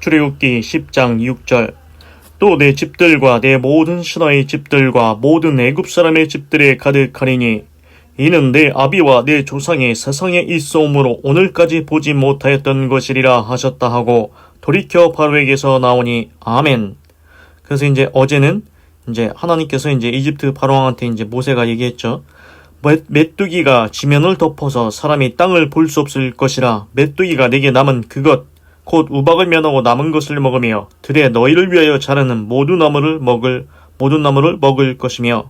출애굽기 10장 6절. 또 내 집들과 내 모든 신하의 집들과 모든 애굽 사람의 집들에 가득하리니 이는 내 아비와 내 조상이 세상에 있어오므로 오늘까지 보지 못하였던 것이리라 하셨다 하고 돌이켜 바로에게서 나오니 아멘. 그래서 이제 어제는 이제 하나님께서 이제 이집트 바로왕한테 이제 모세가 얘기했죠. 메뚜기가 지면을 덮어서 사람이 땅을 볼 수 없을 것이라. 메뚜기가 내게 남은 그것 곧 우박을 면하고 남은 것을 먹으며 들에 너희를 위하여 자라는 모든 나무를 먹을 것이며.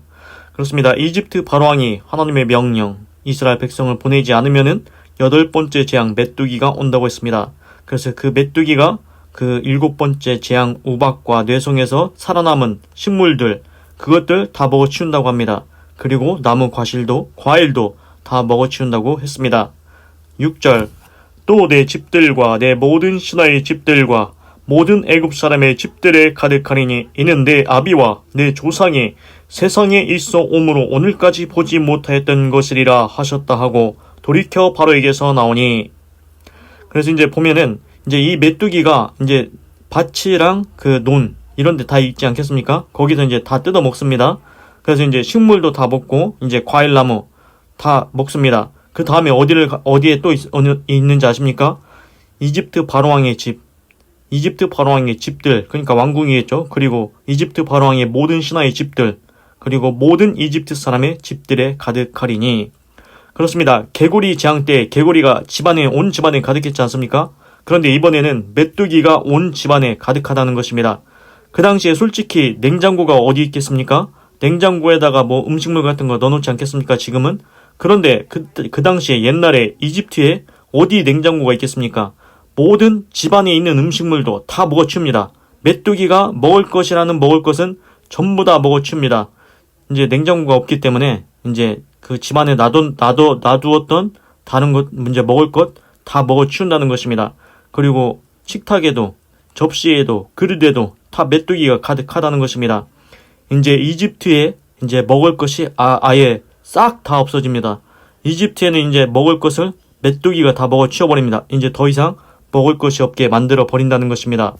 그렇습니다. 이집트 바로왕이 하나님의 명령 이스라엘 백성을 보내지 않으면은 8번째 재앙 메뚜기가 온다고 했습니다. 그래서 그 메뚜기가 그 7번째 재앙 우박과 뇌성에서 살아남은 식물들 그것들 다 먹어치운다고 합니다. 그리고 나무 과일도 다 먹어치운다고 했습니다. 6절. 또 내 집들과 내 모든 신하의 집들과 모든 애굽 사람의 집들에 가득하리니 이는 내 아비와 내 조상이 세상에 있어 오므로 오늘까지 보지 못하였던 것이리라 하셨다 하고 돌이켜 바로에게서 나오니. 그래서 이제 보면은 이제 이 메뚜기가 이제 밭이랑 그 논 이런 데 다 있지 않겠습니까? 거기서 이제 다 뜯어 먹습니다. 그래서 이제 식물도 다 먹고 이제 과일나무 다 먹습니다. 그 다음에 어디에 또 있는지 아십니까? 이집트 바로왕의 집들, 그러니까 왕궁이겠죠. 그리고 이집트 바로왕의 모든 신하의 집들, 그리고 모든 이집트 사람의 집들에 가득하리니. 그렇습니다. 개구리 재앙 때 개구리가 온 집안에 가득했지 않습니까? 그런데 이번에는 메뚜기가 온 집안에 가득하다는 것입니다. 그 당시에 솔직히 냉장고가 어디 있겠습니까? 냉장고에다가 뭐 음식물 같은 거 넣어놓지 않겠습니까? 지금은? 그런데 그 당시에 옛날에 이집트에 어디 냉장고가 있겠습니까? 모든 집안에 있는 음식물도 다 먹어치웁니다. 메뚜기가 먹을 것은 전부 다 먹어치웁니다. 이제 냉장고가 없기 때문에 이제 그 집안에 놔두었던 다른 것, 이제 먹을 것 다 먹어치운다는 것입니다. 그리고 식탁에도, 접시에도, 그릇에도 다 메뚜기가 가득하다는 것입니다. 이제 이집트에 이제 먹을 것이 아예 싹 다 없어집니다. 이집트에는 이제 먹을 것을 메뚜기가 다 먹어치워버립니다. 이제 더 이상 먹을 것이 없게 만들어 버린다는 것입니다.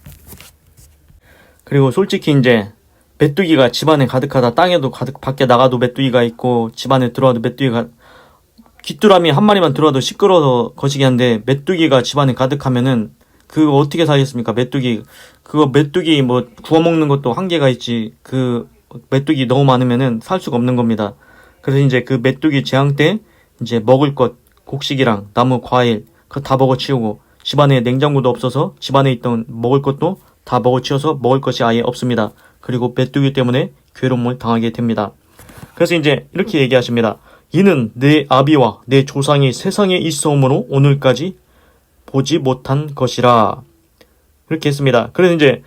그리고 솔직히 이제 메뚜기가 집안에 가득하다, 땅에도 밖에 나가도 메뚜기가 있고 집안에 들어와도 메뚜기가, 귀뚜라미 한 마리만 들어와도 시끄러워서 거시기 한데 메뚜기가 집안에 가득하면은 그거 어떻게 살겠습니까? 메뚜기 뭐 구워 먹는 것도 한계가 있지. 그 메뚜기 너무 많으면은 살 수가 없는 겁니다. 그래서 이제 그 메뚜기 재앙 때 이제 먹을 것, 곡식이랑 나무, 과일 그거 다 먹어치우고, 집안에 냉장고도 없어서 집안에 있던 먹을 것도 다 먹어치워서 먹을 것이 아예 없습니다. 그리고 메뚜기 때문에 괴로움을 당하게 됩니다. 그래서 이제 이렇게 얘기하십니다. 이는 내 아비와 내 조상이 세상에 있어오므로 오늘까지 보지 못한 것이라. 이렇게 했습니다. 그래서 이제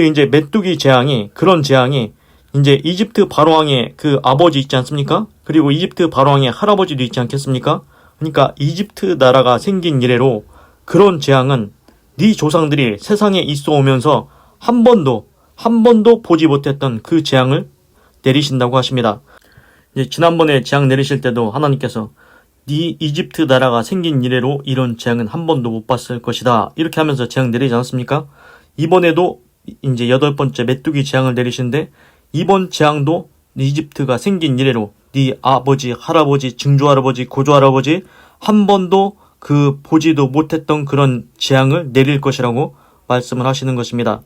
이제 메뚜기 재앙이, 그런 재앙이 이제 이집트 바로왕의 그 아버지 있지 않습니까? 그리고 이집트 바로왕의 할아버지도 있지 않겠습니까? 그러니까 이집트 나라가 생긴 이래로 그런 재앙은 네 조상들이 세상에 있어 오면서 한 번도 보지 못했던 그 재앙을 내리신다고 하십니다. 이제 지난번에 재앙 내리실 때도 하나님께서 네 이집트 나라가 생긴 이래로 이런 재앙은 한 번도 못 봤을 것이다, 이렇게 하면서 재앙 내리지 않았습니까? 이번에도 이제 8번째 메뚜기 재앙을 내리시는데, 이번 재앙도 이집트가 생긴 이래로 네 아버지, 할아버지, 증조할아버지, 고조할아버지 한 번도 보지도 못했던 그런 재앙을 내릴 것이라고 말씀을 하시는 것입니다.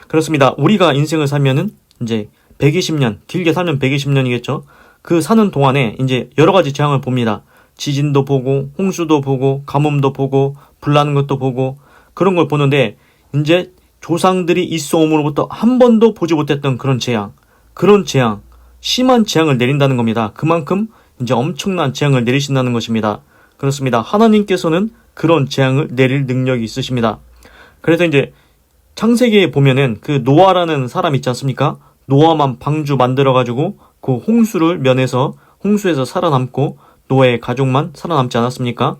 그렇습니다. 우리가 인생을 살면은 이제 120년, 길게 살면 120년이겠죠. 그 사는 동안에 이제 여러 가지 재앙을 봅니다. 지진도 보고, 홍수도 보고, 가뭄도 보고, 불나는 것도 보고, 그런 걸 보는데, 이제 조상들이 있어 옴으로부터 한 번도 보지 못했던 그런 재앙, 심한 재앙을 내린다는 겁니다. 그만큼 이제 엄청난 재앙을 내리신다는 것입니다. 그렇습니다. 하나님께서는 그런 재앙을 내릴 능력이 있으십니다. 그래서 이제 창세기에 보면은 그 노아라는 사람 있지 않습니까? 노아만 방주 만들어가지고 그 홍수를 면해서 홍수에서 살아남고 노아의 가족만 살아남지 않았습니까?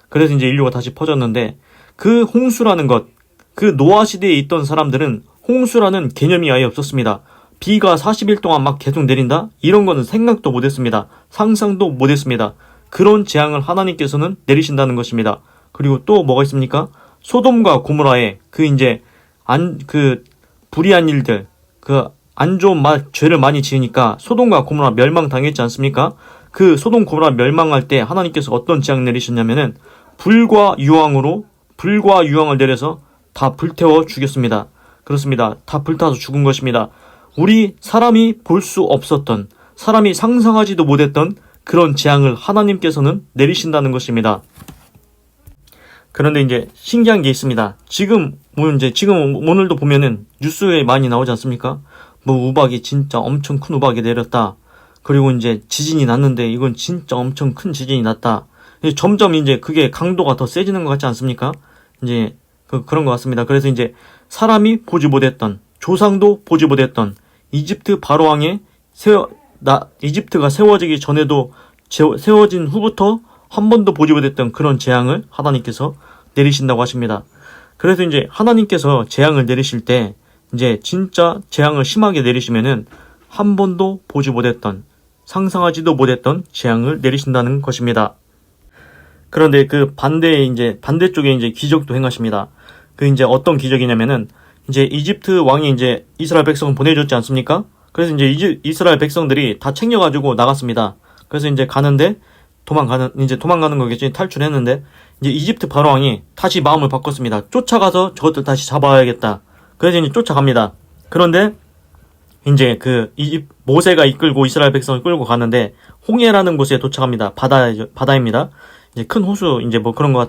그래서 이제 인류가 다시 퍼졌는데, 그 홍수라는 것, 그 노아 시대에 있던 사람들은 홍수라는 개념이 아예 없었습니다. 비가 40일 동안 막 계속 내린다? 이런 거는 생각도 못했습니다. 상상도 못했습니다. 그런 재앙을 하나님께서는 내리신다는 것입니다. 그리고 또 뭐가 있습니까? 소돔과 고모라에 불의한 일들, 안 좋은 죄를 많이 지으니까 소돔과 고모라 멸망당했지 않습니까? 그 소돔 고모라 멸망할 때 하나님께서 어떤 재앙 내리셨냐면은 불과 유황을 내려서 다 불태워 죽였습니다. 그렇습니다. 다 불타서 죽은 것입니다. 우리 사람이 볼 수 없었던, 사람이 상상하지도 못했던 그런 재앙을 하나님께서는 내리신다는 것입니다. 그런데 이제 신기한 게 있습니다. 지금 오늘도 보면은 뉴스에 많이 나오지 않습니까? 우박이 진짜 엄청 큰 우박이 내렸다. 그리고 이제 지진이 났는데 이건 진짜 엄청 큰 지진이 났다. 점점 이제 그게 강도가 더 세지는 것 같지 않습니까? 이제 그런 것 같습니다. 그래서 이제 사람이 보지 못했던, 조상도 보지 못했던 이집트 바로왕의 이집트가 세워지기 전에도 세워진 후부터 한 번도 보지 못했던 그런 재앙을 하나님께서 내리신다고 하십니다. 그래서 이제 하나님께서 재앙을 내리실 때 이제 진짜 재앙을 심하게 내리시면은 한 번도 보지 못했던, 상상하지도 못했던 재앙을 내리신다는 것입니다. 그런데 반대쪽에 이제 기적도 행하십니다. 이제 어떤 기적이냐면은 이제 이집트 왕이 이제 이스라엘 백성을 보내줬지 않습니까? 그래서 이제 이스라엘 백성들이 다 챙겨가지고 나갔습니다. 그래서 이제 도망가는 거겠지. 탈출했는데 이제 이집트 바로왕이 다시 마음을 바꿨습니다. 쫓아가서 저것들 다시 잡아야겠다. 그래서 이제 쫓아갑니다. 그런데 이제 모세가 이끌고 이스라엘 백성을 끌고 가는데 홍해라는 곳에 도착합니다. 바다입니다. 이제 큰 호수 그런 것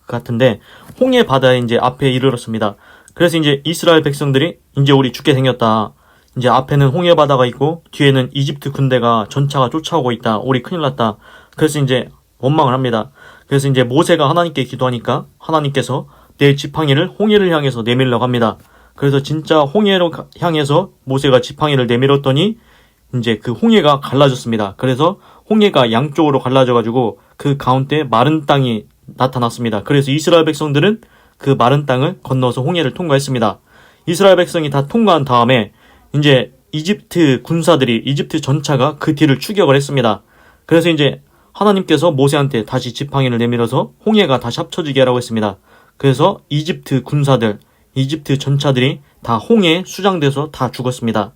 같은데 홍해 바다에 이제 앞에 이르렀습니다. 그래서 이제 이스라엘 백성들이 이제 우리 죽게 생겼다. 이제 앞에는 홍해 바다가 있고 뒤에는 이집트 군대가 전차가 쫓아오고 있다. 우리 큰일 났다. 그래서 이제 원망을 합니다. 그래서 이제 모세가 하나님께 기도하니까 하나님께서 내 지팡이를 홍해를 향해서 내밀라고 합니다. 그래서 진짜 홍해로 향해서 모세가 지팡이를 내밀었더니 이제 그 홍해가 갈라졌습니다. 그래서 홍해가 양쪽으로 갈라져가지고 그 가운데 마른 땅이 나타났습니다. 그래서 이스라엘 백성들은 그 마른 땅을 건너서 홍해를 통과했습니다. 이스라엘 백성이 다 통과한 다음에 이제 이집트 전차가 그 뒤를 추격을 했습니다. 그래서 이제 하나님께서 모세한테 다시 지팡이를 내밀어서 홍해가 다시 합쳐지게 하라고 했습니다. 그래서 이집트 전차들이 다 홍해에 수장돼서 다 죽었습니다.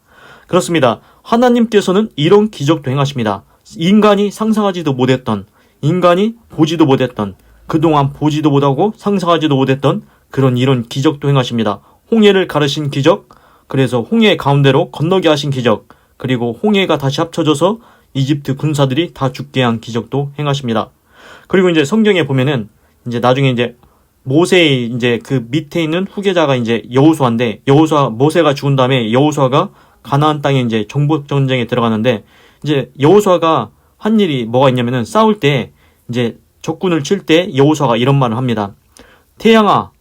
그렇습니다. 하나님께서는 이런 기적도 행하십니다. 인간이 상상하지도 못했던, 인간이 보지도 못했던, 그동안 보지도 못하고 상상하지도 못했던 이런 기적도 행하십니다. 홍해를 가르신 기적, 그래서 홍해 가운데로 건너게 하신 기적, 그리고 홍해가 다시 합쳐져서 이집트 군사들이 다 죽게 한 기적도 행하십니다. 그리고 이제 성경에 보면은 이제 나중에 이제 모세의 이제 그 밑에 있는 후계자가 이제 여호수아인데 모세가 죽은 다음에 여호수아가 가나안 땅에 이제 정복 전쟁에 들어가는데 이제 여호수아가 한 일이 뭐가 있냐면은 싸울 때 이제 적군을 칠 때 여호수아가 이런 말을 합니다. 태양아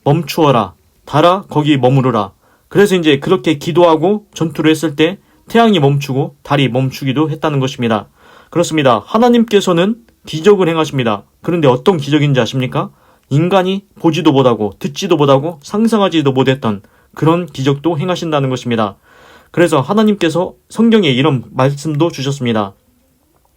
멈추어라. 달아 거기 머무르라. 그래서 이제 그렇게 기도하고 전투를 했을 때 태양이 멈추고 달이 멈추기도 했다는 것입니다. 그렇습니다. 하나님께서는 기적을 행하십니다. 그런데 어떤 기적인지 아십니까? 인간이 보지도 못하고 듣지도 못하고 상상하지도 못했던 그런 기적도 행하신다는 것입니다. 그래서 하나님께서 성경에 이런 말씀도 주셨습니다.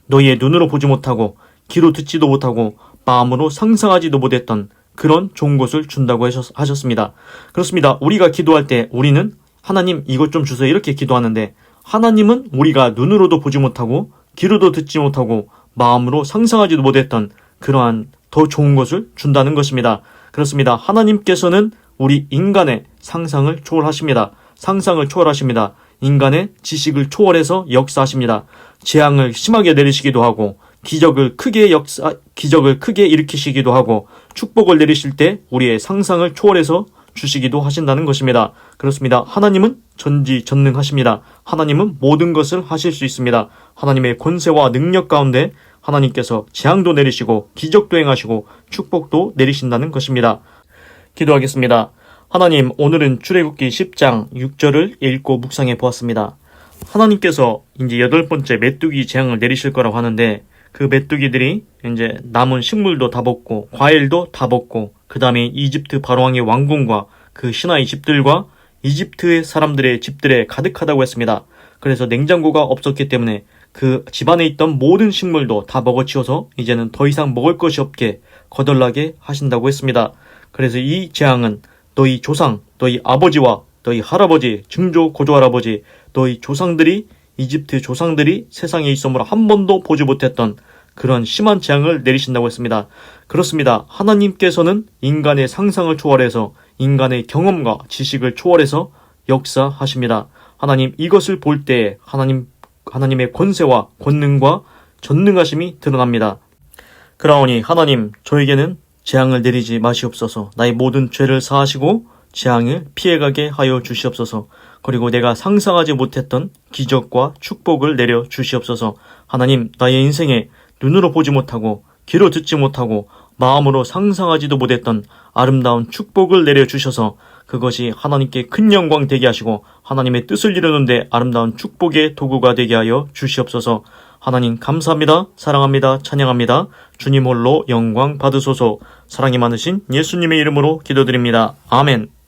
너희의 눈으로 보지 못하고 귀로 듣지도 못하고 마음으로 상상하지도 못했던 그런 좋은 것을 준다고 하셨습니다. 그렇습니다. 우리가 기도할 때 우리는 하나님 이것 좀 주세요 이렇게 기도하는데 하나님은 우리가 눈으로도 보지 못하고 귀로도 듣지 못하고 마음으로 상상하지도 못했던 그러한 더 좋은 것을 준다는 것입니다. 그렇습니다. 하나님께서는 우리 인간의 상상을 초월하십니다. 상상을 초월하십니다. 인간의 지식을 초월해서 역사하십니다. 재앙을 심하게 내리시기도 하고 기적을 크게 일으키시기도 하고 축복을 내리실 때 우리의 상상을 초월해서 주시기도 하신다는 것입니다. 그렇습니다. 하나님은 전지전능하십니다. 하나님은 모든 것을 하실 수 있습니다. 하나님의 권세와 능력 가운데 하나님께서 재앙도 내리시고 기적도 행하시고 축복도 내리신다는 것입니다. 기도하겠습니다. 하나님, 오늘은 출애굽기 10장 6절을 읽고 묵상해 보았습니다. 하나님께서 이제 8번째 메뚜기 재앙을 내리실 거라고 하는데 그 메뚜기들이 이제 남은 식물도 다 먹고 과일도 다 먹고 그 다음에 이집트 바로왕의 왕궁과 그 신하의 집들과 이집트의 사람들의 집들에 가득하다고 했습니다. 그래서 냉장고가 없었기 때문에 그 집안에 있던 모든 식물도 다 먹어치워서 이제는 더 이상 먹을 것이 없게 거덜나게 하신다고 했습니다. 그래서 이 재앙은 너희 조상, 너희 아버지와 너희 할아버지, 증조 고조할아버지, 너희 조상들이 이집트 조상들이 세상에 있음으로 한 번도 보지 못했던 그런 심한 재앙을 내리신다고 했습니다. 그렇습니다. 하나님께서는 인간의 상상을 초월해서 인간의 경험과 지식을 초월해서 역사하십니다. 하나님 이것을 볼 때에 하나님의 권세와 권능과 전능하심이 드러납니다. 그러하오니 하나님 저에게는 재앙을 내리지 마시옵소서. 나의 모든 죄를 사하시고 재앙을 피해가게 하여 주시옵소서. 그리고 내가 상상하지 못했던 기적과 축복을 내려 주시옵소서. 하나님 나의 인생에 눈으로 보지 못하고 귀로 듣지 못하고 마음으로 상상하지도 못했던 아름다운 축복을 내려 주셔서 그것이 하나님께 큰 영광 되게 하시고 하나님의 뜻을 이루는 데 아름다운 축복의 도구가 되게 하여 주시옵소서. 하나님 감사합니다. 사랑합니다. 찬양합니다. 주님 홀로 영광 받으소서. 사랑이 많으신 예수님의 이름으로 기도드립니다. 아멘.